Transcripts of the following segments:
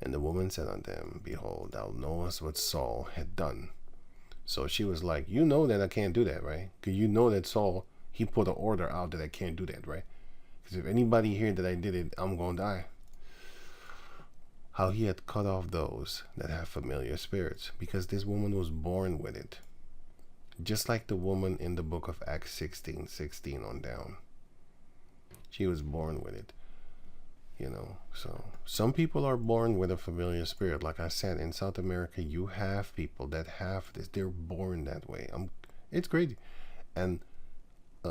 And the woman said unto him, Behold, thou knowest what Saul had done. So she was like, you know that I can't do that, right? Because you know that Saul, he put an order out that I can't do that, right? Because if anybody hear that I did it, I'm going to die. How he had cut off those that have familiar spirits, because this woman was born with it. Just like the woman in the book of Acts 16:16 on down. She was born with it. You know, so some people are born with a familiar spirit. Like I said, in South America, you have people that have this. They're born that way. It's crazy. And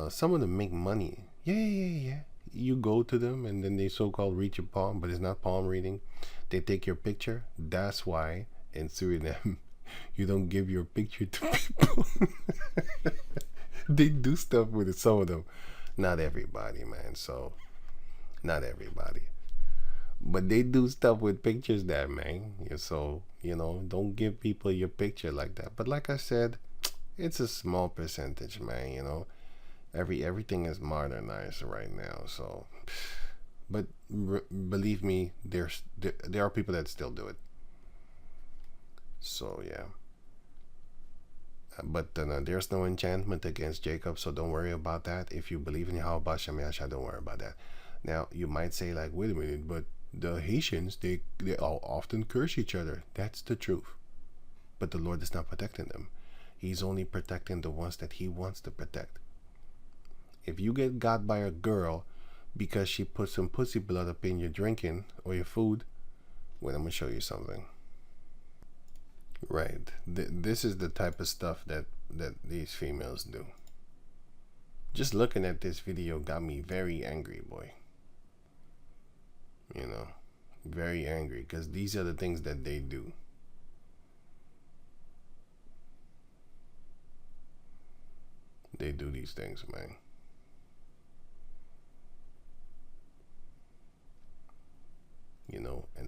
some of them make money. Yeah. You go to them and then they so-called read your palm, but it's not palm reading. They take your picture. That's why in Suriname, you don't give your picture to people. They do stuff with it, some of them. Not everybody, man. So, not everybody. But they do stuff with pictures there, man. So, don't give people your picture like that. But like I said, it's a small percentage, man, Everything is modernized right now. So, but believe me, there are people that still do it. So, yeah. But there's no enchantment against Jacob, so don't worry about that. If you believe in Yahweh Shem Yahshua, don't worry about that. Now, you might say, like, wait a minute, but the Haitians, they all often curse each other. That's the truth. But the Lord is not protecting them. He's only protecting the ones that he wants to protect. If you get got by a girl because she put some pussy blood up in your drinking or your food, wait, I'm going to show you something. Right. This is the type of stuff that these females do. Just looking at this video got me very angry, boy. Very angry, because these are the things that they do. They do these things, man.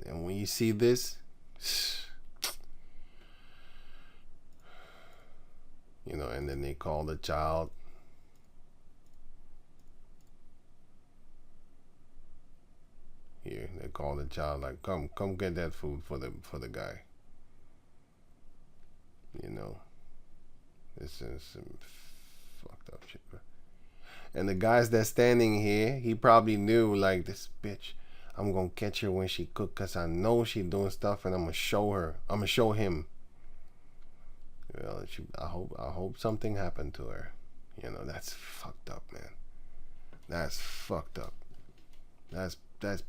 And when you see this, and then they call the child. Here, they call the child like, come get that food for the guy. This is some fucked up shit, bro. And the guys that's standing here, he probably knew, like, this bitch, I'm gonna catch her when she cook, cause I know she doing stuff, and I'm gonna show her. I'm gonna show him. Well, I hope something happened to her. That's fucked up, man. That's fucked up. That's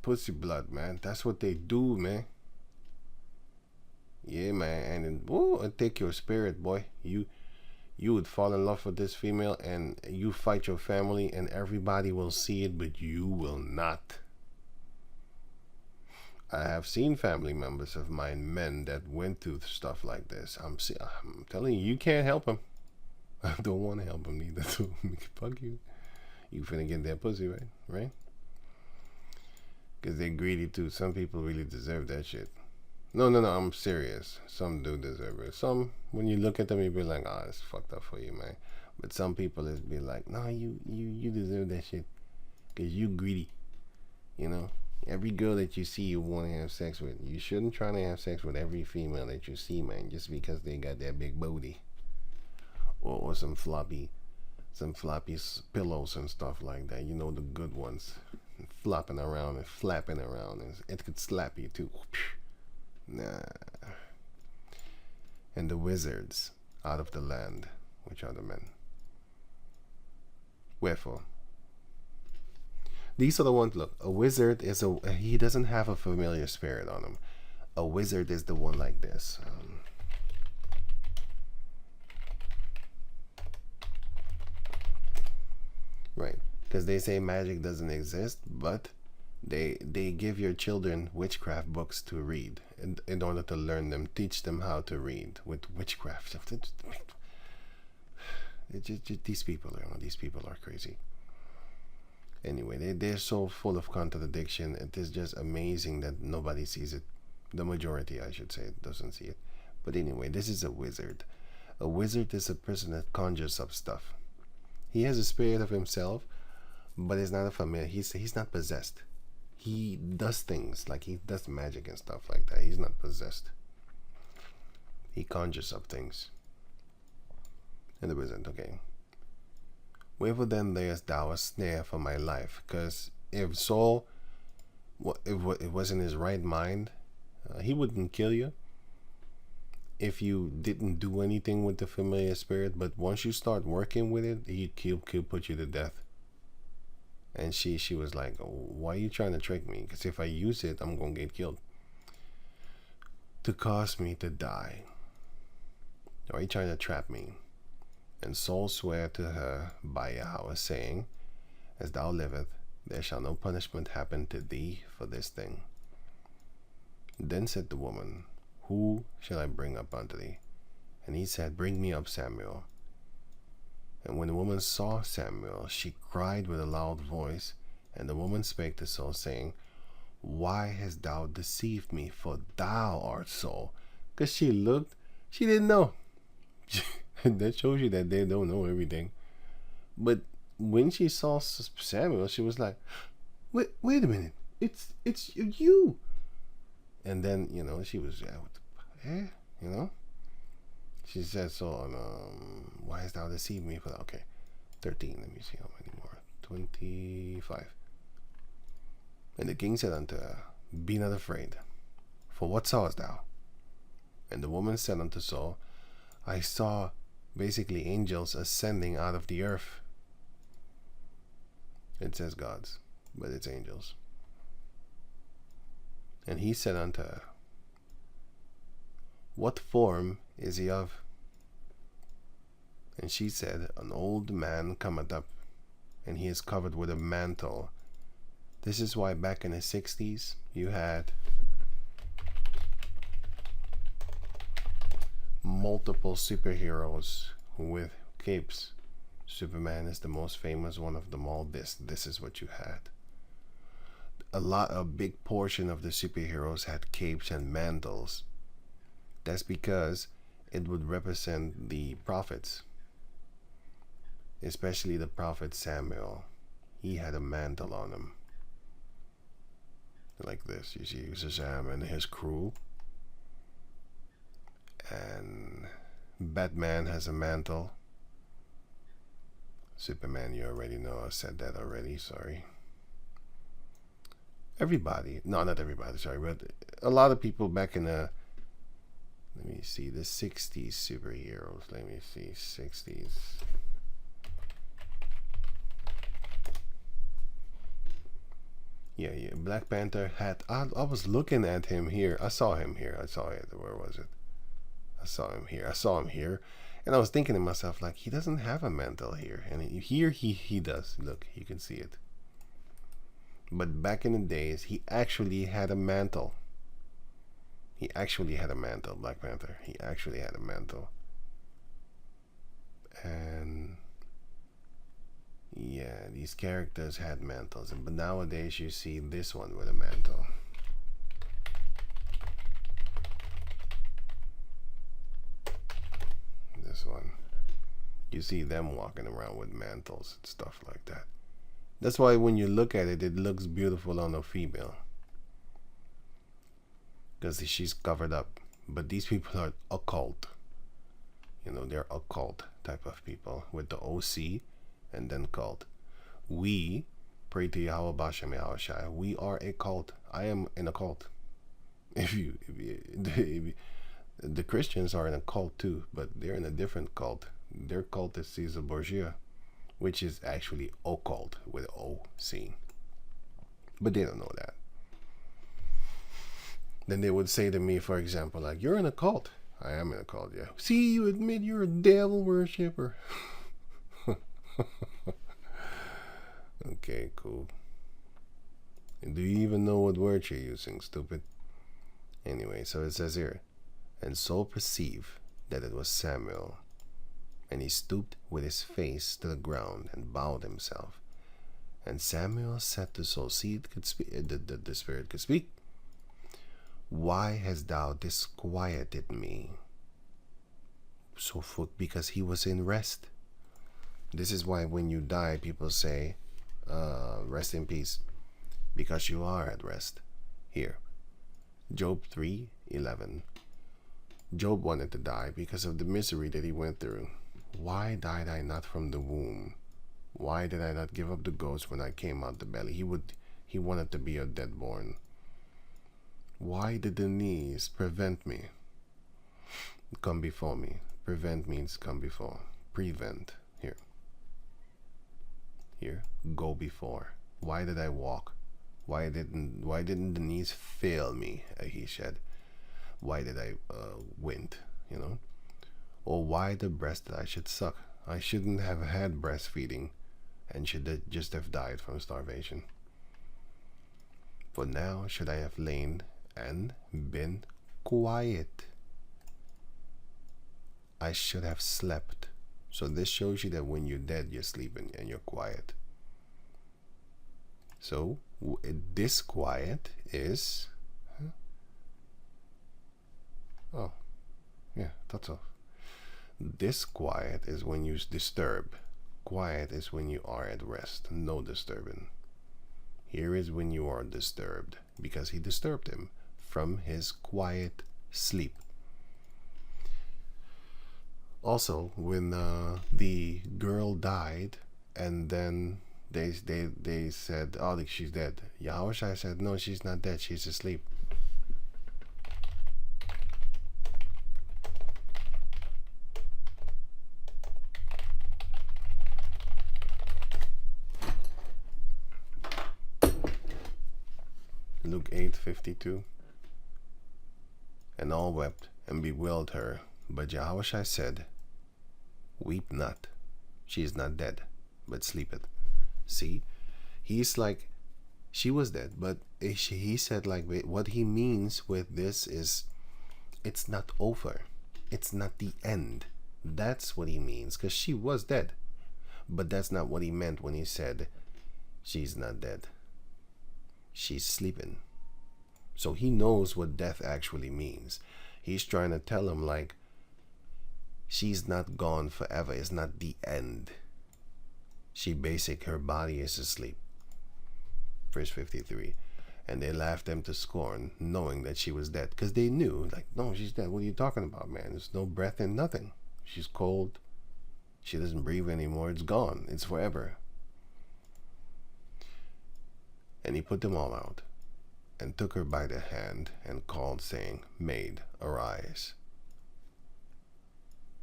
pussy blood, man. That's what they do, man. Yeah, man. And it'd take your spirit, boy. You would fall in love with this female, and you fight your family, and everybody will see it, but you will not. I have seen family members of mine, men, that went through stuff like this. I'm telling you, you can't help them. I don't want to help them neither. So fuck you. You finna get that pussy, right? Because they're greedy too. Some people really deserve that shit. No, I'm serious. Some do deserve it. Some, when you look at them, you be like, it's fucked up for you, man. But some people is be like, no, you deserve that shit. Because you greedy. Every girl that you see you want to have sex with. You shouldn't try to have sex with every female that you see, man, just because they got that big booty. Or some floppy pillows and stuff like that. The good ones. Flopping around and flapping around. And it could slap you too. Nah. And the wizards out of the land, which are the men. Wherefore? These are the ones, look, a wizard is he doesn't have a familiar spirit on him. A wizard is the one like this. Right, because they say magic doesn't exist, but they give your children witchcraft books to read in order to learn them, teach them how to read with witchcraft. These people are crazy. Anyway, they're so full of contradiction. It is just amazing that nobody sees it. The majority, I should say, doesn't see it. But anyway, this is a wizard. A wizard is a person that conjures up stuff. He has a spirit of himself, but it's not a familiar. He's not possessed. he does things, like he does magic and stuff like that. He's not possessed. He conjures up things. And the wizard, okay. Wherefore then layest thou a snare for my life? Because if Saul, it was in his right mind, he wouldn't kill you if you didn't do anything with the familiar spirit. But once you start working with it, he'll put you to death. And she was like, why are you trying to trick me? Because if I use it, I'm going to get killed. To cause me to die. Or are you trying to trap me? And Saul sware to her by Yahweh, saying, as thou liveth, there shall no punishment happen to thee for this thing. Then said the woman, who shall I bring up unto thee? And he said, bring me up Samuel. And when the woman saw Samuel, she cried with a loud voice. And the woman spake to Saul, saying, why hast thou deceived me? For thou art Saul. Because she didn't know. That shows you that they don't know everything. But when she saw Samuel, she was like, wait a minute, it's you. And then, she was, she said, so, why hast thou deceived me for that? Okay, 13, let me see how many more, 25. And the king said unto her, be not afraid, for what sawest thou? And the woman said unto Saul, I saw basically angels ascending out of the earth. It says gods, but it's angels. And he said unto her, what form is he of? And she said, an old man cometh up, and he is covered with a mantle. This is why back in the 60s you had multiple superheroes with capes. Superman is the most famous one of them all. This is what you had. A big portion of the superheroes had capes and mantles. That's because it would represent the prophets, especially the prophet Samuel. He had a mantle on him, like this. You see Sam and his crew. And Batman has a mantle. Superman, you already know. I said that already. Sorry. Everybody. No, not everybody. Sorry. But a lot of people back in the, let me see, the 60s superheroes. Let me see. 60s. Yeah. Black Panther had, I was looking at him here. I saw him here. I saw it. Where was it? I saw him here. And I was thinking to myself, like, he doesn't have a mantle here. And here he does. Look, you can see it. But back in the days, he actually had a mantle. Black Panther. He actually had a mantle. And yeah, these characters had mantles. But nowadays, you see this one with a mantle. One, you see them walking around with mantles and stuff like that. That's why when you look at it, it looks beautiful on a female, because she's covered up. But these people are occult. They're occult type of people with the OC and then cult. We pray to Yahweh Bashem Yahushai. We are a cult. I am in a cult. If you the Christians are in a cult too, but they're in a different cult. Their cult is Caesar Borgia, which is actually occult with O-C. But they don't know that. Then they would say to me, for example, like, you're in a cult. I am in a cult, yeah. See, you admit you're a devil worshiper. Okay, cool. Do you even know what word you're using, stupid? Anyway, so it says here, and Saul perceived that it was Samuel, and he stooped with his face to the ground and bowed himself. And Samuel said to Saul, see, it could speak, the spirit could speak. Why hast thou disquieted me? So because he was in rest. This is why when you die, people say, rest in peace. because you are at rest. Here, Job 3:11. Job wanted to die because of the misery that he went through. Why died I not from the womb? Why did I not give up the ghost when I came out the belly? He wanted to be a deadborn. Why did the knees prevent me? Come before me. Prevent means come before. Prevent. Here. Here. Go before. Why did I walk? Why didn't the knees fail me? He said. Why did I wint? You know? Or why the breast that I should suck? I shouldn't have had breastfeeding and should just have died from starvation. For now should I have lain and been quiet. I should have slept. So this shows you that when you're dead, you're sleeping and you're quiet. So this quiet is... Oh, yeah, that's all. This quiet is when you disturb. Quiet is when you are at rest, no disturbing. Here is when you are disturbed, because he disturbed him from his quiet sleep. Also, when the girl died, and then they said, oh, she's dead. Yahushua said, no, she's not dead, she's asleep. Luke 8:52. And all wept and bewailed her, but Yahushua said, weep not, she is not dead, but sleepeth. See, he's like, she was dead, but he said, like, what he means with this is, it's not over, it's not the end. That's what he means, because she was dead, but that's not what he meant when he said she's not dead, she's sleeping. So he knows what death actually means. He's trying to tell him, like, she's not gone forever. It's not the end. Her body is asleep. Verse 53. And they laughed them to scorn, knowing that she was dead. Because they knew, like, no, she's dead. What are you talking about, man? There's no breath in nothing. She's cold. She doesn't breathe anymore. It's gone. It's forever. And he put them all out, and took her by the hand, and called, saying, Maid, arise.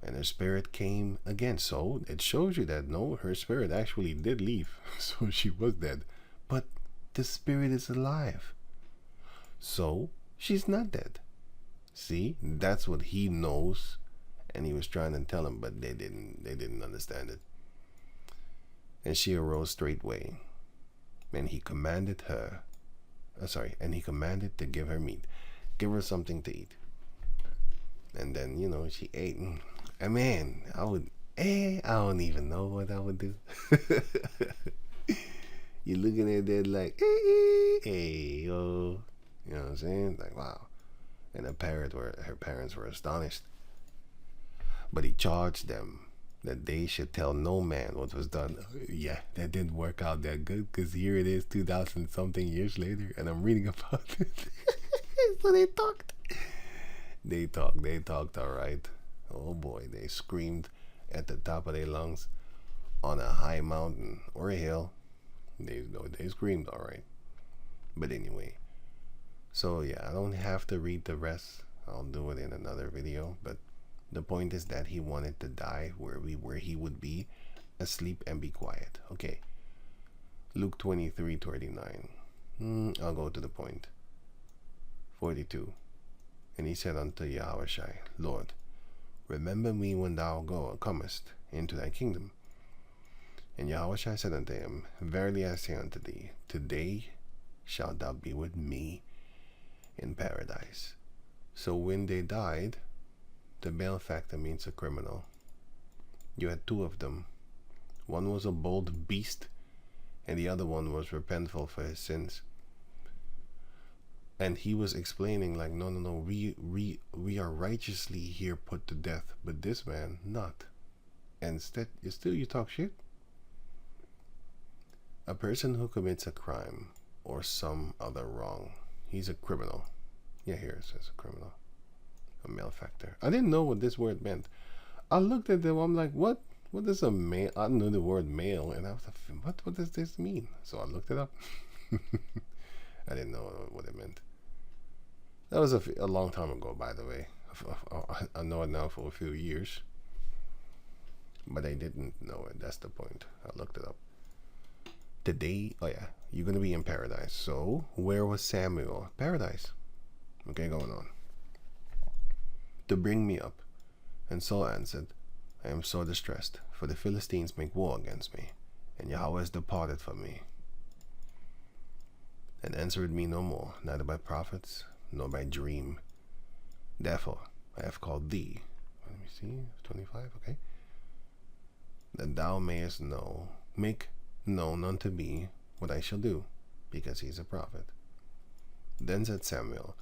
And her spirit came again. So it shows you that, no, her spirit actually did leave. So she was dead. But the spirit is alive. So she's not dead. See, that's what he knows. And he was trying to tell him, but they didn't understand it. And she arose straightway. And he commanded her, and he commanded to give her meat. Give her something to eat. And then, you know, she ate. And man, I don't even know what I would do. You're looking at that like, hey, yo. You know what I'm saying? Like, wow. And her parents were astonished. But he charged them that they should tell no man what was done. Yeah, that didn't work out that good, because here it is 2,000 something years later, and I'm reading about it. So they talked. They talked all right. Oh boy, they screamed at the top of their lungs on a high mountain or a hill. They screamed all right. But anyway, so yeah, I don't have to read the rest. I'll do it in another video, but the point is that he wanted to die where he would be asleep and be quiet. Okay. Luke 23:39. I'll go to the point. 42. And he said unto Yahushua, Lord, remember me when thou comest into thy kingdom. And Yahushua said unto him, Verily I say unto thee, today shalt thou be with me in paradise. So when they died, the malefactor means a criminal. You had two of them. One was a bold beast, and the other one was repentful for his sins. And he was explaining, like, no, we are righteously here put to death, but this man not. And still you talk shit. A person who commits a crime or some other wrong. He's a criminal. Yeah, here it says a criminal. A malefactor. I didn't know what this word meant. I looked at them, I'm like, what? What is a male? I knew the word male, and I was like, what does this mean? So I looked it up. I didn't know what it meant. That was a long time ago, by the way. I know it now for a few years. But I didn't know it. That's the point. I looked it up. Today, oh yeah, you're going to be in paradise. So, where was Samuel? Paradise. Okay, going on. To bring me up. And Saul answered, I am so distressed, for the Philistines make war against me, and Yahweh has departed from me, and answered me no more, neither by prophets, nor by dream. Therefore, I have called thee. Let me see, 25, okay. That thou mayest know, make known unto me what I shall do, because he is a prophet. Then said Samuel,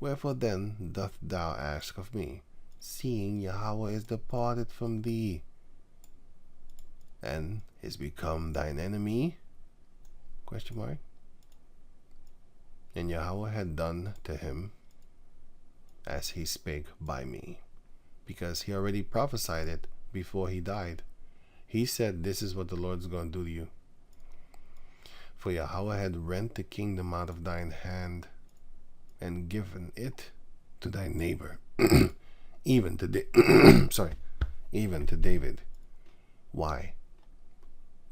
Wherefore then doth thou ask of me, seeing Yahweh is departed from thee, and is become thine enemy? Question mark. And Yahweh had done to him as he spake by me, because he already prophesied it before he died. He said, this is what the Lord's going to do to you. For Yahweh had rent the kingdom out of thine hand, and given it to thy neighbor, even to even to David. Why?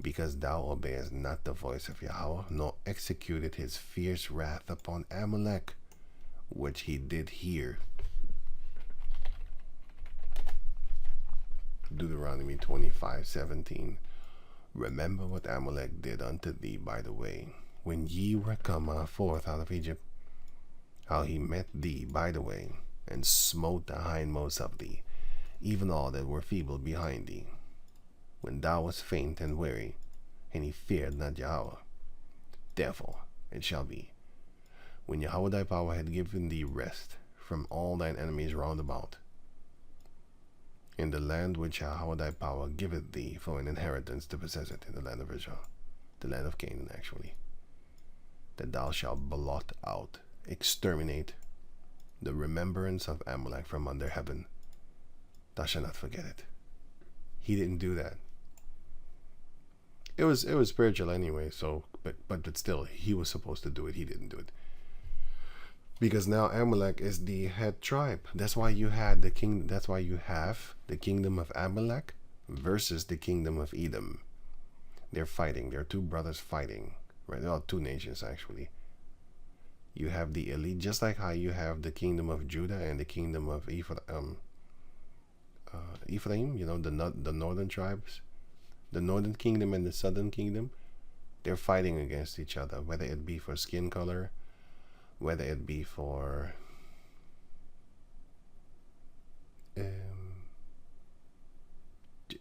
Because thou obeyest not the voice of Yahweh, nor executed his fierce wrath upon Amalek, which he did hear. Deuteronomy 25:17. Remember what Amalek did unto thee by the way, when ye were come forth out of Egypt, how he met thee by the way, and smote the hindmost of thee, even all that were feeble behind thee, when thou wast faint and weary, and he feared not Yahweh. Therefore it shall be, when Yahweh thy power had given thee rest from all thine enemies round about, in the land which Yahweh thy power giveth thee for an inheritance to possess it, in the land of Israel, the land of Canaan actually, that thou shalt blot out, exterminate the remembrance of Amalek from under heaven. Thou shalt not forget it. He didn't do that. It was spiritual anyway, so but still, he was supposed to do it. He didn't do it. Because now Amalek is the head tribe. That's why you had the king. That's why you have the kingdom of Amalek versus the kingdom of Edom. They're fighting. They're two brothers fighting. Right? They're all two nations actually. You have the elite, just like how you have the kingdom of Judah and the kingdom of Ephraim. You know, the northern tribes, the northern kingdom and the southern kingdom. They're fighting against each other, whether it be for skin color, whether it be for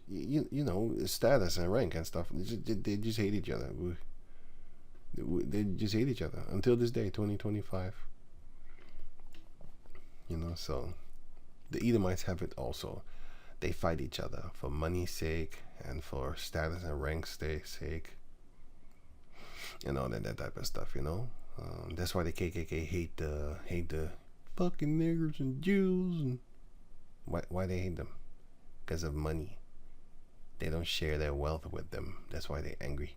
you know, status and rank and stuff. They just hate each other. They just hate each other until this day, 2025. You know, so the Edomites have it also. They fight each other for money's sake and for status and rank sake, and all that type of stuff. You know, that's why the KKK hate the fucking niggers and Jews. And why they hate them? Because of money. They don't share their wealth with them. That's why they're angry.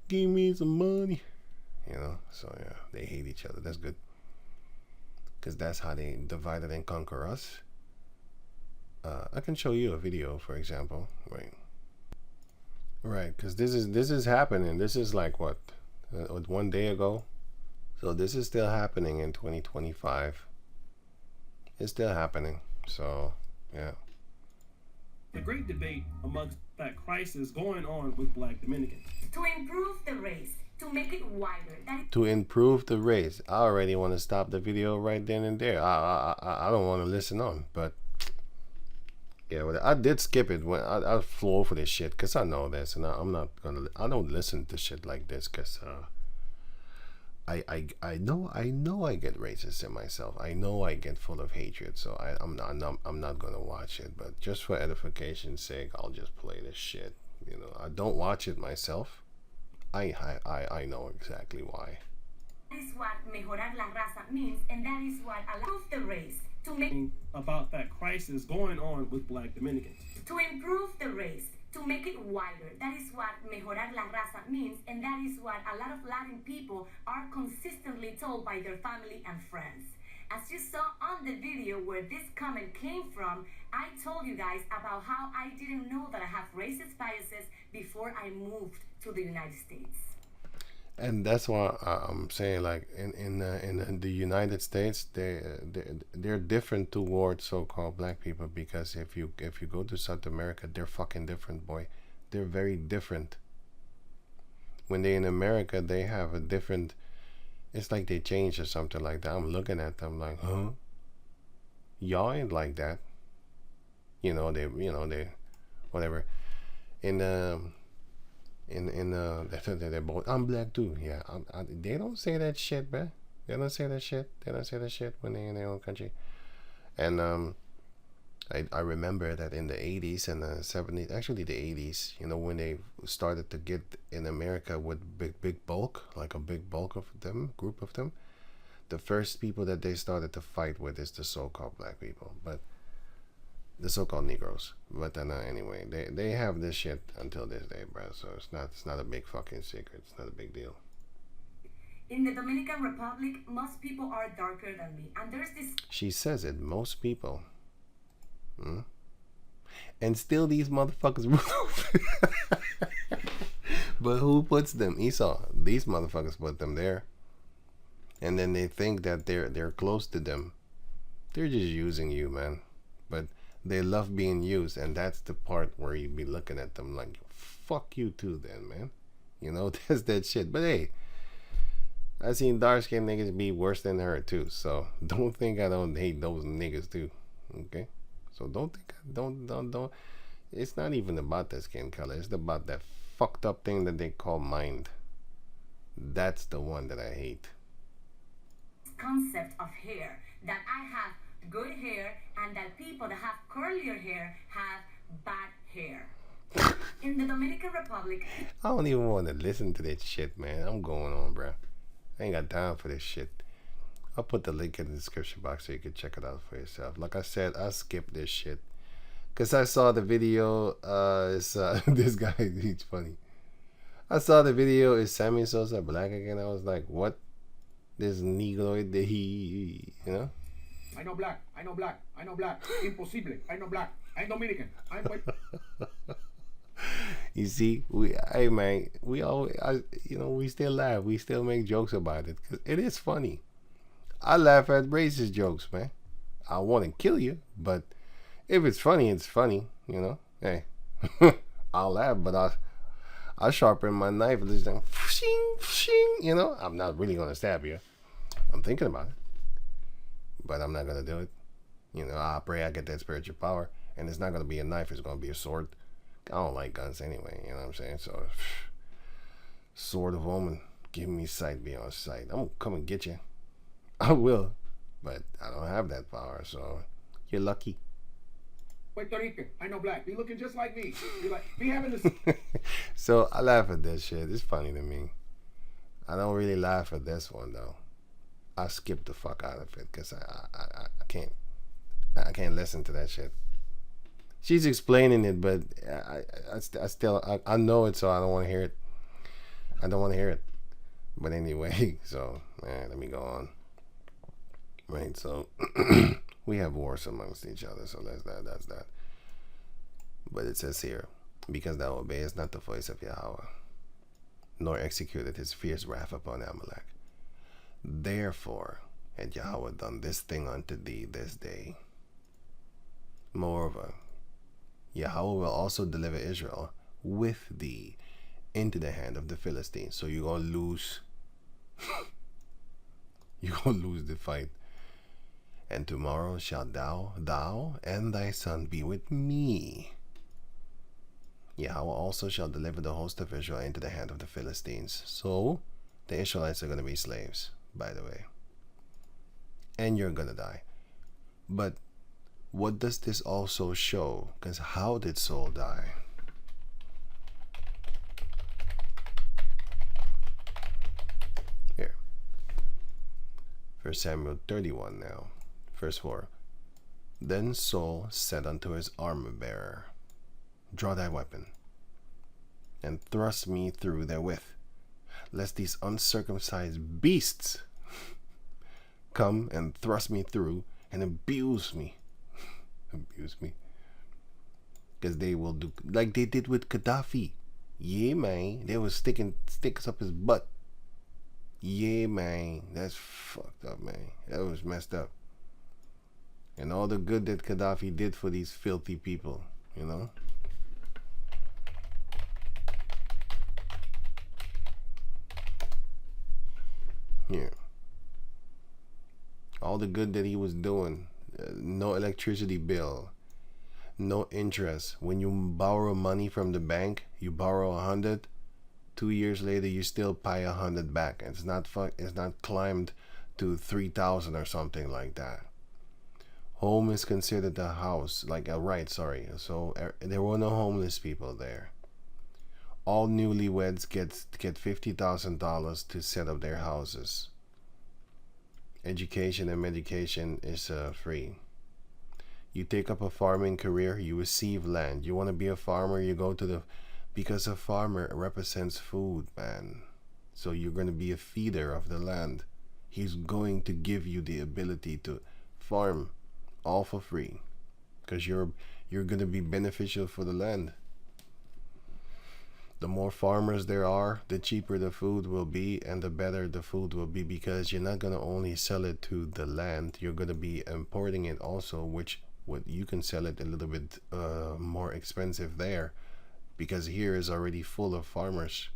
Give me some money, you know. So yeah, they hate each other. That's good, because that's how they divide and conquer us. I can show you a video, for example. Right, because this is happening. This is like what, 1 day ago. So this is still happening in 2025. It's still happening. So yeah. The great debate amongst Black Christ is going on with Black Dominicans. To improve the race, to make it wider. To improve the race. I already want to stop the video right then and there. I don't want to listen on, but yeah, well, I did skip it when I flew for this shit because I know this, and I don't listen to shit like this because I know I get racist in myself. I know I get full of hatred, so I'm not gonna watch it. But just for edification's sake, I'll just play this shit. You know, I don't watch it myself. I know exactly why. That is what mejorar la raza means, and that is what allows the race to make about that crisis going on with black Dominicans. to improve the race, to make it wider. That is what mejorar la raza means, and that is what a lot of Latin people are consistently told by their family and friends. As you saw on the video where this comment came from, I told you guys about how I didn't know that I have racist biases before I moved to the United States. And that's why I'm saying, like, in the United States, they're different towards so-called black people, because if you go to South America, they're fucking different, boy. They're very different. When they're in America, they have a different. It's like they changed or something like that. I'm looking at them like, huh? Y'all ain't like that. They whatever. They're both, I'm black too. Yeah, they don't say that shit, bruh. They don't say that shit. They don't say that shit when they're in their own country. And I remember that in the 80s and the 70s, actually the 80s, when they started to get in America with big bulk, like a big bulk of them, group of them, the first people that they started to fight with is the so-called black people, but the so-called Negroes. But then anyway, they have this shit until this day, bro. So it's not a big fucking secret. It's not a big deal. In the Dominican Republic, most people are darker than me, and there's this. She says it. Most people. And still these motherfuckers rule. But who puts them? Esau. These motherfuckers put them there. And then they think that they're close to them. They're just using you, man. But they love being used, and that's the part where you be looking at them like, fuck you too then, man. That's that shit. But hey, I seen dark-skinned niggas be worse than her too. So don't think I don't hate those niggas too. Okay? So don't it's not even about the skin color. It's about that fucked up thing that they call mind. That's the one that I hate. Concept of hair, that I have good hair and that people that have curlier hair have bad hair. In the Dominican Republic, I don't even want to listen to that shit, man. I'm going on, bro. I ain't got time for this shit. I'll put the link in the description box so you can check it out for yourself. Like I said, I skipped this shit because I saw the video. This guy, he's funny. I saw the video. Is Sammy Sosa black again? I was like, what? This negroid, I know black. I know black. I know black. Impossible. I know black. I'm Dominican. I'm white. You see, we still laugh. We still make jokes about it because it is funny. I laugh at racist jokes, man. I want to kill you, but if it's funny, it's funny. Hey, I'll laugh, but I'll sharpen my knife and just like, I'm not really gonna stab you. I'm thinking about it, but I'm not gonna do it. I pray I get that spiritual power, and it's not gonna be a knife. It's gonna be a sword. I don't like guns anyway. You know what I'm saying? So, sword of omen, give me sight beyond sight. I'm gonna come and get you. I will, but I don't have that power. So, you're lucky. Puerto Rican. I know black. Be looking just like me. Be having this. So I laugh at that shit. It's funny to me. I don't really laugh at this one though. I skip the fuck out of it because I can't. I can't listen to that shit. She's explaining it, but I still know it, so I don't want to hear it. I don't want to hear it. But anyway, so let me go on. Right, so we have wars amongst each other, so that's that. But it says here, because thou obeyest not the voice of Yahweh, nor executed his fierce wrath upon Amalek. Therefore had Yahweh done this thing unto thee this day. Moreover, Yahweh will also deliver Israel with thee into the hand of the Philistines. So you're going to lose. You're going to lose the fight. And tomorrow shalt thou and thy son be with me. Yahweh also shall deliver the host of Israel into the hand of the Philistines. So the Israelites are going to be slaves, by the way. And you're going to die. But what does this also show? Because how did Saul die? First Samuel 31 now. Verse 4. Then Saul said unto his armour-bearer, Draw thy weapon, and thrust me through therewith, lest these uncircumcised beasts come and thrust me through and abuse me. Abuse me. Because they will do like they did with Gaddafi. Yeah, man. They were sticking sticks up his butt. Yeah, man. That's fucked up, man. That was messed up. And all the good that Gaddafi did for these filthy people, you know? Yeah. All the good that he was doing. No electricity bill. No interest. When you borrow money from the bank, you borrow 100. 2 years later, you still pay 100 back. It's not climbed to 3,000 or something like that. Home is considered a house, like a right. Sorry. So there were no homeless people there. All newlyweds get $50,000 to set up their houses. Education and medication is free. You take up a farming career, you receive land. You want to be a farmer, you go to the... Because a farmer represents food, man. So you're going to be a feeder of the land. He's going to give you the ability to farm all for free. Because you're going to be beneficial for the land. The more farmers there are, the cheaper the food will be and the better the food will be, because you're not going to only sell it to the land, you're going to be importing it also, which you can sell it a little bit more expensive there, because here is already full of farmers.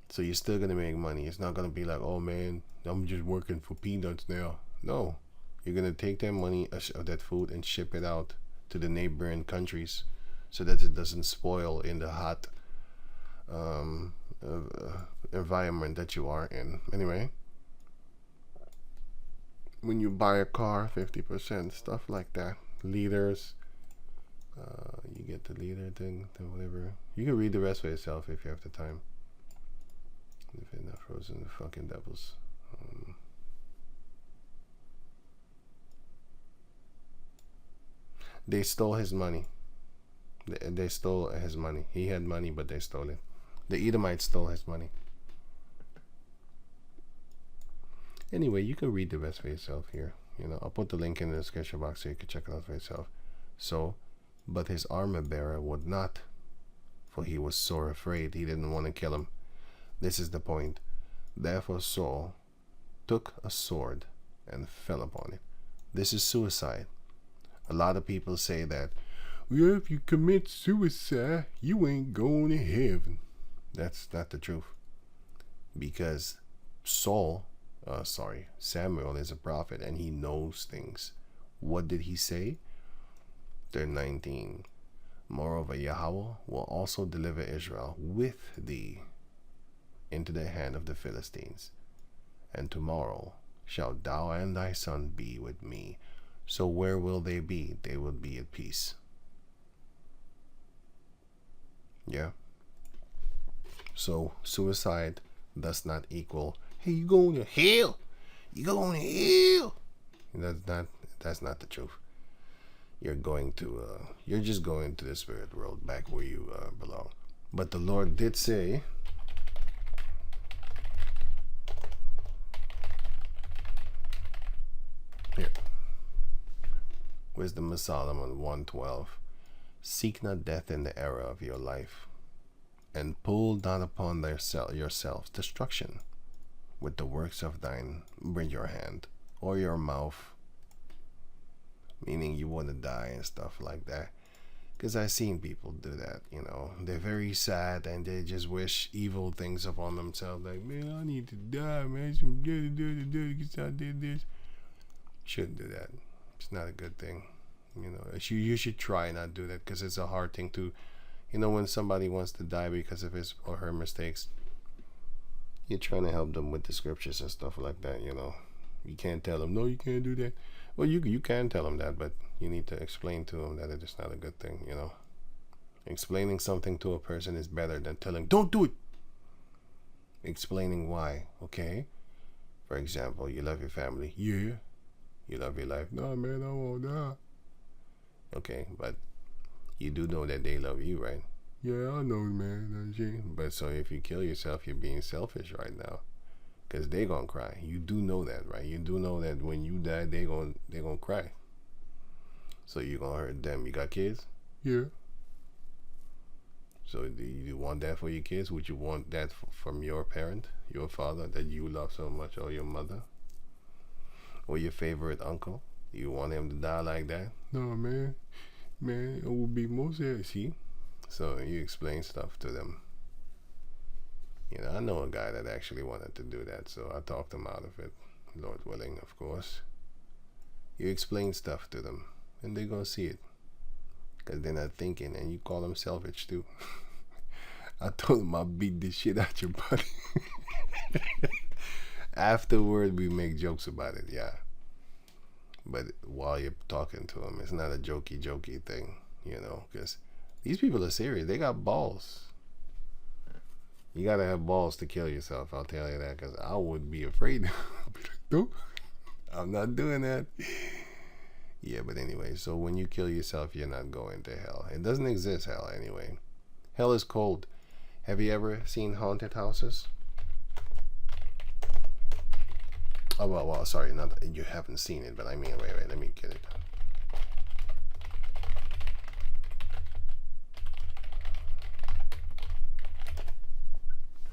So you're still going to make money. It's not going to be like, oh man, I'm just working for peanuts now. No, you're going to take that money of that food and ship it out to the neighboring countries, so that it doesn't spoil in the hot environment that you are in. Anyway, when you buy a car, 50%, stuff like that. Liters, you get the liter thing, whatever. You can read the rest for yourself if you have the time. If you're not frozen, the fucking devils. They stole his money. They stole his money. He had money, but they stole it. The Edomites stole his money. Anyway, you can read the rest for yourself here. You know, I'll put the link in the description box so you can check it out for yourself. So, but his armor-bearer would not, for he was sore afraid. He didn't want to kill him. This is the point. Therefore Saul took a sword and fell upon it. This is suicide. A lot of people say that, well, if you commit suicide, you ain't going to heaven. That's not the truth. Because Samuel is a prophet and he knows things. What did he say? Verse 19. Moreover, Yahweh will also deliver Israel with thee into the hand of the Philistines. And tomorrow shalt thou and thy son be with me. So where will they be? They will be at peace. Yeah. So suicide does not equal, hey, you going to hell. You going to hell. That's not the truth. You're just going to the spirit world, back where you belong. But the Lord did say, here, Wisdom of Solomon 1:12. Seek not death in the era of your life, and pull not upon yourselves destruction with the works of your hand or your mouth. Meaning you want to die and stuff like that. Because I've seen people do that, you know. They're very sad and they just wish evil things upon themselves. Like, man, I need to die, man. I did this. Shouldn't do that. It's not a good thing. You know, you should try not do that, because it's a hard thing to, you know, when somebody wants to die because of his or her mistakes, you're trying to help them with the scriptures and stuff like that, you know. You can't tell them, no, you can't do that. Well, you can tell them that, but you need to explain to them that it is not a good thing, you know. Explaining something to a person is better than telling, don't do it. Explaining why, okay? For example, you love your family. Yeah. You love your life. No, man, I won't die. Okay, but you do know that they love you, right? Yeah, I know, man. But so if you kill yourself, you're being selfish right now. Because they're going to cry. You do know that, right? You do know that when you die, they're gonna cry. So you're going to hurt them. You got kids? Yeah. So do you want that for your kids? Would you want that from your parent, your father that you love so much, or your mother? Or your favorite uncle? You want him to die like that? No, man. Man, it would be more serious. See? So you explain stuff to them. You know, I know a guy that actually wanted to do that, so I talked him out of it. Lord willing, of course. You explain stuff to them, and they're going to see it. Because they're not thinking, and you call them selfish too. I told them I'll beat the shit out your buddy. Afterward, we make jokes about it, yeah. But while you're talking to them, it's not a jokey thing, you know, because these people are serious. They got balls. You got to have balls to kill yourself, I'll tell you that, because I would be afraid. I'd be like, nope, I'm not doing that. Yeah, but anyway, so when you kill yourself, you're not going to hell. It doesn't exist, hell, anyway. Hell is cold. Have you ever seen haunted houses? Oh, well, sorry, not you haven't seen it, but I mean, wait, let me get it.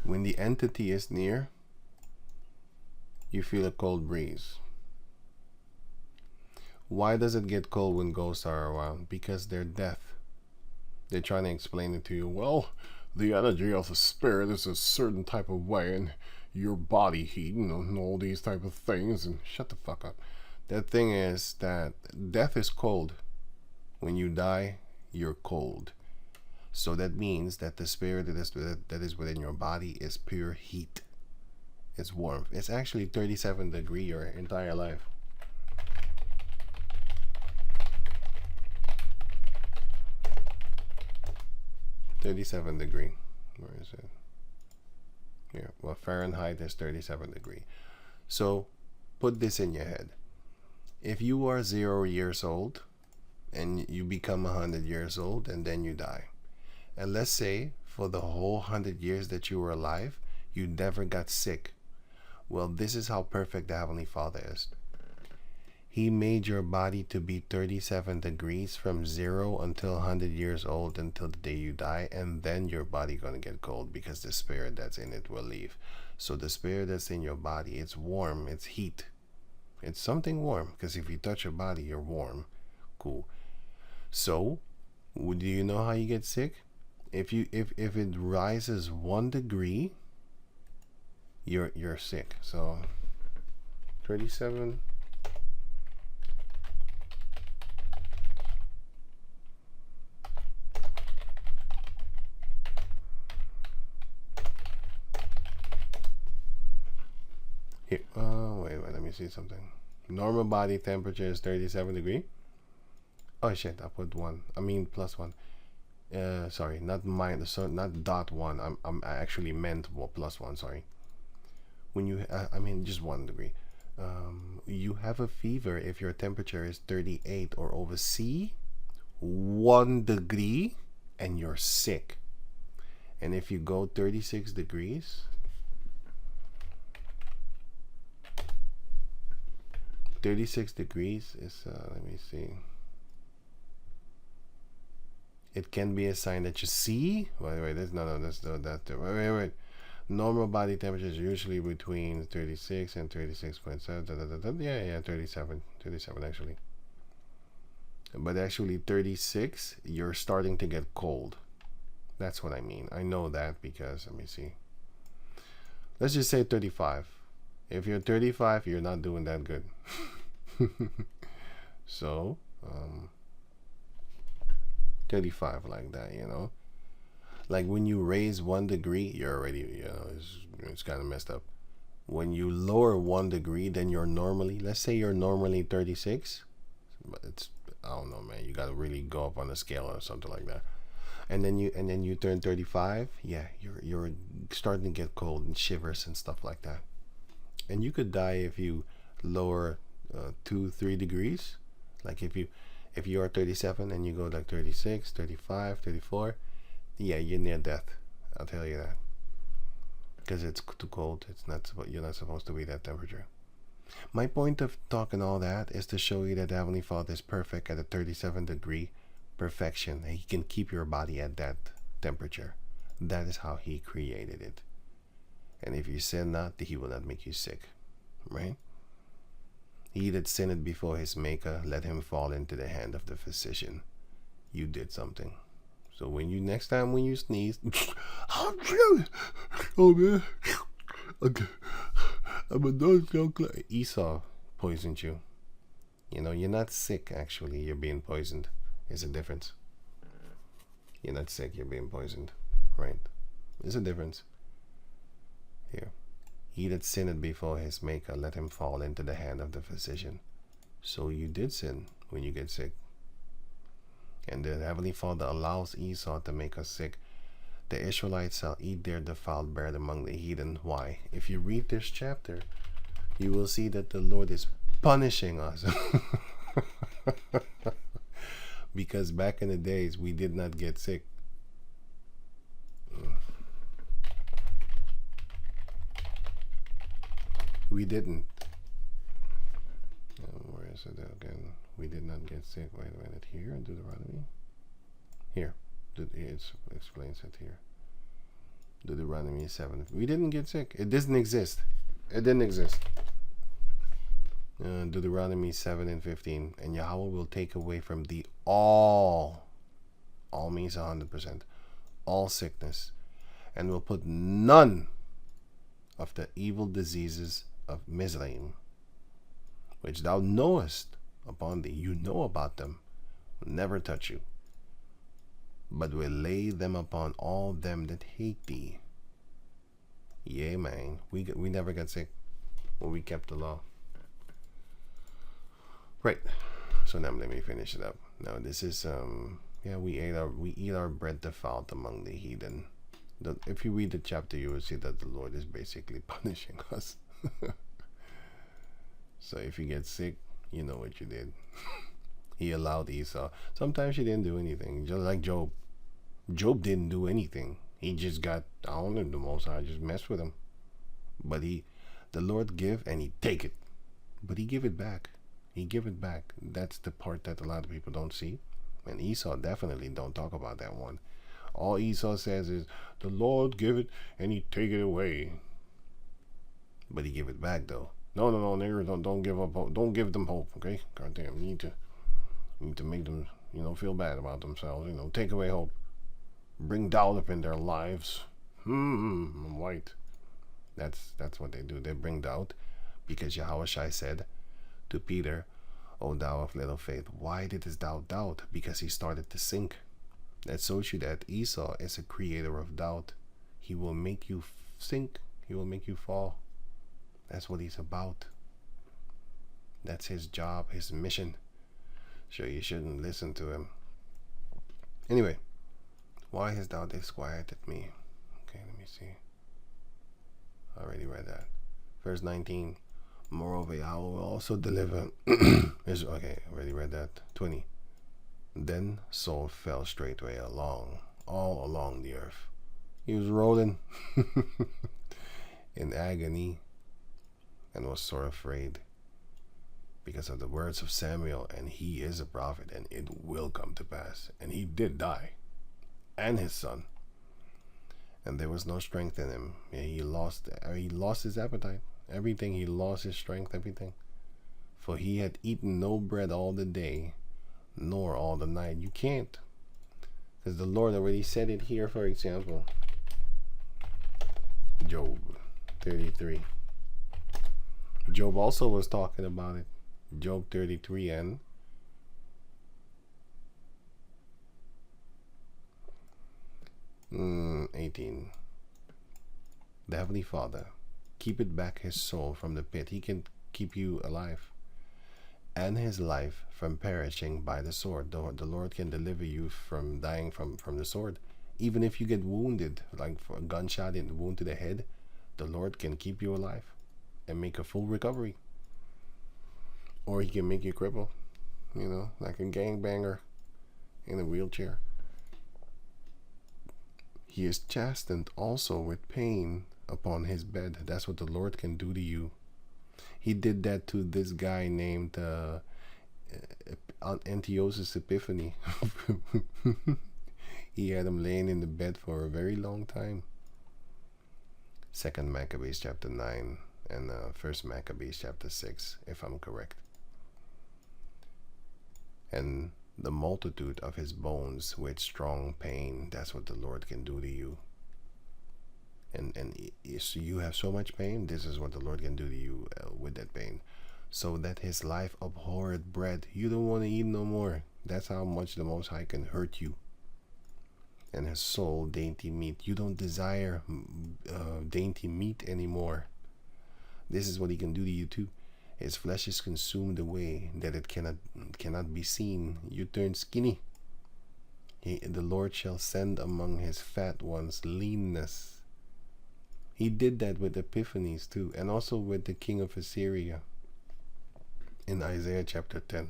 When the entity is near, you feel a cold breeze. Why does it get cold when ghosts are around? Because they're death. They're trying to explain it to you. Well, the energy of the spirit is a certain type of way, and your body heat and all these type of things. And shut the fuck up. That thing is that death is cold. When you die, you're cold. So that means that the spirit that is within your body is pure heat. It's warmth. It's actually 37 degrees your entire life. $37 degrees. Where is it? Here. Well, Fahrenheit is 37 degrees. So put this in your head. If you are 0 years old and you become 100 years old and then you die, and let's say for the whole 100 years that you were alive, you never got sick. Well, this is how perfect the Heavenly Father is. He made your body to be 37 degrees from 0 until 100 years old, until the day you die, and then your body gonna get cold because the spirit that's in it will leave. So the spirit that's in your body, it's warm, it's heat. It's something warm, because if you touch your body, you're warm. Cool. So, do you know how you get sick? If it rises 1 degree, you're sick. So 37. Here, wait, let me see something. Normal body temperature is 37 degrees. Oh shit, I put 1. I mean +1. Sorry, not minus, so not .1. I actually meant +1. Sorry. When you, I mean just 1 degree. You have a fever if your temperature is 38 or over C, 1 degree, and you're sick. And if you go 36 degrees. 36 degrees is, let me see. It can be a sign that you see. Wait, that's wait. Normal body temperature is usually between 36 and 36.7. Yeah, 37 actually. But actually 36, you're starting to get cold. That's what I mean. I know that because, let me see. Let's just say 35. If you're 35, you're not doing that good. So, 35 like that, you know. Like when you raise 1 degree, you're already, you know, it's kind of messed up. When you lower 1 degree, then you're normally, let's say you're normally 36, but it's, I don't know, man. You gotta really go up on a scale or something like that. And then you turn 35, yeah, you're starting to get cold and shivers and stuff like that. And you could die if you lower 2-3 degrees. Like if you are 37 and you go like 36, 35, 34, yeah, you're near death. I'll tell you that. Because it's too cold. You're not supposed to be that temperature. My point of talking all that is to show you that the Heavenly Father is perfect at a 37 degree perfection. And He can keep your body at that temperature. That is how He created it. And if you sin not, He will not make you sick. Right? He that sinned before his Maker, let him fall into the hand of the physician. You did something. So next time when you sneeze, oh man, okay. Esau poisoned you. You know, you're not sick actually, you're being poisoned. There's a difference. You're not sick, you're being poisoned. Right? There's a difference. Here. He that sinned before his Maker, let him fall into the hand of the physician. So you did sin when you get sick. And the Heavenly Father allows Esau to make us sick. The Israelites shall eat their defiled bread among the heathen. Why? If you read this chapter, you will see that the Lord is punishing us. Because back in the days, we did not get sick. We didn't. Where is it again? We did not get sick. Wait a minute. Here, Deuteronomy. Here. It explains it here. Deuteronomy 7. We didn't get sick. It doesn't exist. It didn't exist. Deuteronomy 7:15. And Yahweh will take away from thee all means 100%, all sickness, and will put none of the evil diseases of Mizraim, which thou knowest upon thee. You know about them, will never touch you, but will lay them upon all them that hate thee. Yeah, man, we never got sick when we kept the law. Right. So now let me finish it up. Now this is we eat our bread defiled among the heathen. If you read the chapter, you will see that the Lord is basically punishing us. So if you get sick, you know what you did. He allowed Esau. Sometimes he didn't do anything, just like Job. Job didn't do anything. He just got, I don't know, the Most High just messed with him. But the Lord give and He take it. But He give it back. He give it back. That's the part that a lot of people don't see. And Esau definitely don't talk about that one. All Esau says is, the Lord give it and He take it away. But He give it back though. No, nigger, don't give up hope. Don't give them hope, okay? Goddamn, you need to make them, feel bad about themselves. Take away hope. Bring doubt up in their lives. I'm white. That's what they do. They bring doubt, because Yahushua said to Peter, O thou of little faith, why didst thou doubt? Because he started to sink. That shows you that Esau is a creator of doubt. He will make you sink. He will make you fall. That's what he's about. That's his job, his mission. So you shouldn't listen to him. Anyway, why hast thou disquieted me? Okay, let me see. I already read that. Verse 19. Moreover, Yahweh will also deliver. Okay, already read that. 20. Then Saul fell straightway all along the earth. He was rolling in agony and was sore afraid because of the words of Samuel, and he is a prophet, and it will come to pass. And he did die, and his son. And there was no strength in him. Yeah, he lost his appetite. Everything, he lost his strength, everything. For he had eaten no bread all the day, nor all the night. You can't. Because the Lord already said it here, for example. Job 33. Job also was talking about it. Job 33 and 18. The Heavenly Father keepeth back his soul from the pit. He can keep you alive, and his life from perishing by the sword. The Lord can deliver you from dying from the sword. Even if you get wounded, like for a gunshot and wound to the head, the Lord can keep you alive. and make a full recovery. Or he can make you cripple, you know, like a gangbanger in a wheelchair. He is chastened also with pain upon his bed. That's what the Lord can do to you. He did that to this guy named Antiochus Epiphanes. He had him laying in the bed for a very long time. 2nd Maccabees chapter 9 and 1st Maccabees chapter 6, if I'm correct. And the multitude of his bones with strong pain. That's what the Lord can do to you. And you have so much pain. This is what the Lord can do to you with that pain. So that his life abhorred bread. You don't want to eat no more. That's how much the Most High can hurt you. And his soul dainty meat. You don't desire dainty meat anymore. This is what he can do to you too. His flesh is consumed away that it cannot be seen. You turn skinny. The Lord shall send among his fat ones leanness. He did that with Epiphanes too, and also with the king of Assyria in Isaiah chapter 10.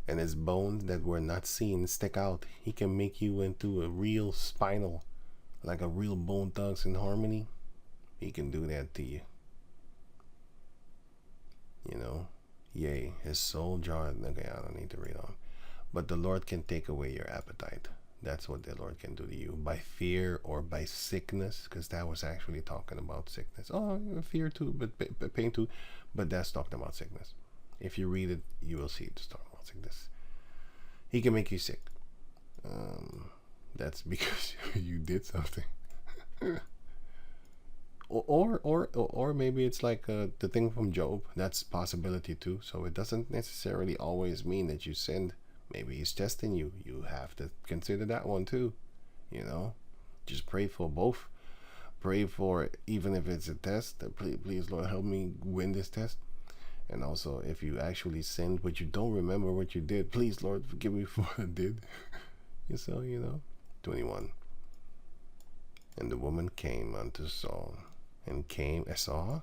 And his bones that were not seen stick out. He can make you into a real spinal, like a real Bone Thugs in Harmony. He can do that to you. You know, yea, his soul jarred. Okay, I don't need to read on. But the Lord can take away your appetite. That's what the Lord can do to you. By fear or by sickness. Because that was actually talking about sickness. Oh, fear too, but pain too. But that's talking about sickness. If you read it, you will see it's talking about sickness. He can make you sick. That's because you did something. Or maybe it's like the thing from Job. That's possibility too. So it doesn't necessarily always mean that you sinned. Maybe he's testing you. You have to consider that one too. You know, just pray for both. Pray for, even if it's a test, please Lord, help me win this test. And also, if you actually sinned but you don't remember what you did, please Lord, forgive me for what I did. So, you know. 21. And the woman came unto Saul, and saw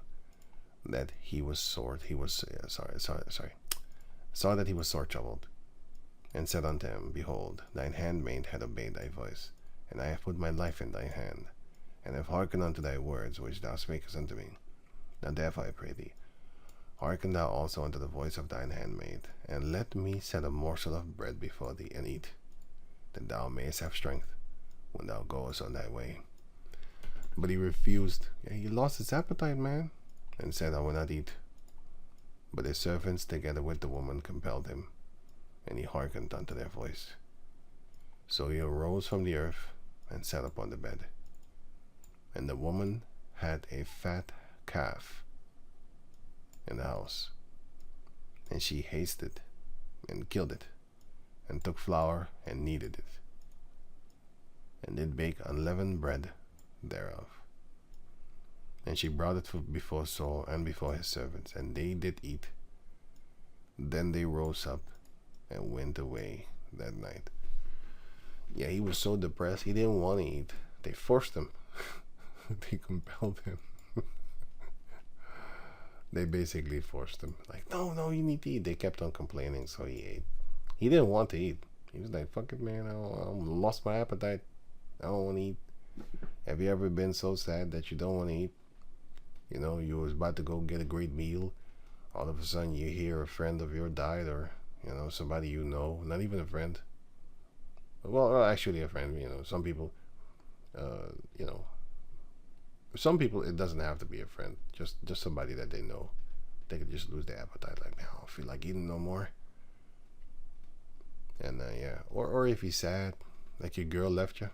that he was sore. Saw that he was sore troubled, and said unto him, Behold, thine handmaid hath obeyed thy voice, and I have put my life in thy hand, and have hearkened unto thy words which thou spakest unto me. Now therefore I pray thee, hearken thou also unto the voice of thine handmaid, and let me set a morsel of bread before thee, and eat, that thou mayest have strength when thou goest on thy way. But he refused. He lost his appetite, man, and said, I will not eat. But his servants together with the woman compelled him, and he hearkened unto their voice. So he arose from the earth and sat upon the bed. And the woman had a fat calf in the house, and she hasted and killed it, and took flour and kneaded it, and did bake unleavened bread thereof. And she brought it before Saul and before his servants, and they did eat. Then they rose up and went away that night. Yeah, he was so depressed, he didn't want to eat. They forced him. They compelled him. They basically forced him. Like, no, you need to eat. They kept on complaining, so he ate. He didn't want to eat. He was like, fuck it, man. I lost my appetite. I don't want to eat. Have you ever been so sad that you don't want to eat? You know, you was about to go get a great meal. All of a sudden you hear a friend of yours died, or, you know, somebody you know, not even a friend. Well, actually a friend, you know, some people, you know, some people it doesn't have to be a friend, just somebody that they know. They could just lose their appetite, like, man, I don't feel like eating no more. And yeah, or if you're sad, like your girl left you.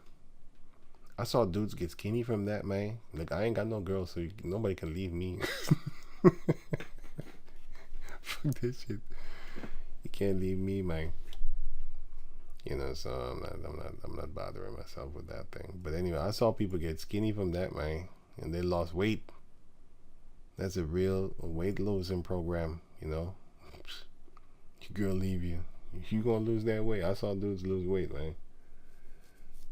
I saw dudes get skinny from that, man. Like, I ain't got no girl, so nobody can leave me. Fuck this shit. You can't leave me, man. You know, so I'm not bothering myself with that thing. But anyway, I saw people get skinny from that, man, and they lost weight. That's a real weight losing program, you know. Your girl leave you, you gonna lose that weight. I saw dudes lose weight, man.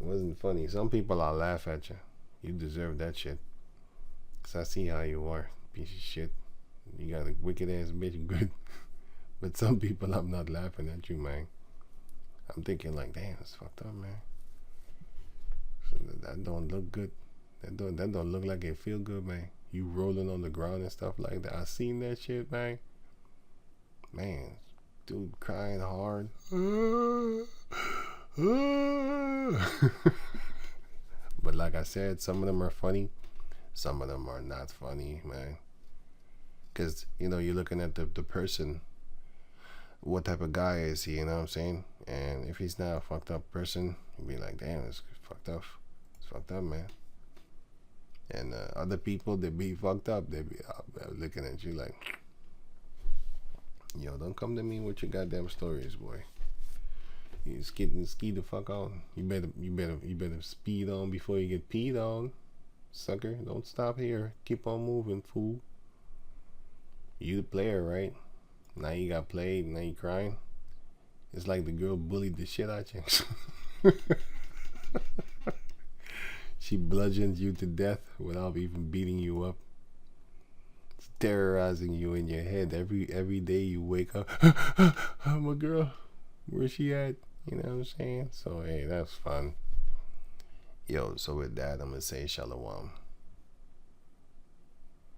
It wasn't funny. Some people, I'll laugh at you. You deserve that shit. Because I see how you are. piece of shit. You got a wicked ass bitch, good. But some people, I'm not laughing at you, man. I'm thinking like, damn, it's fucked up, man. So that don't look good. That don't look like it feel good, man. You rolling on the ground and stuff like that. I seen that shit, man. Man, dude crying hard. But like I said, some of them are funny. Some of them are not funny, man. Because, you know, you're looking at the person. What type of guy is he, you know what I'm saying? And if he's not a fucked up person, you'd be like, damn, it's fucked up. It's fucked up, man. And other people, they be fucked up. They be looking at you like, yo, don't come to me with your goddamn stories, boy. You ski the fuck on. You better speed on before you get peed on, sucker. Don't stop here. Keep on moving, fool. You the player, right? Now you got played. Now you crying. It's like the girl bullied the shit out you. She bludgeoned you to death without even beating you up. It's terrorizing you in your head every day you wake up. I'm a girl. Where's she at? You know what I'm saying? So hey, that's fun. Yo, so with that, I'm gonna say shalom.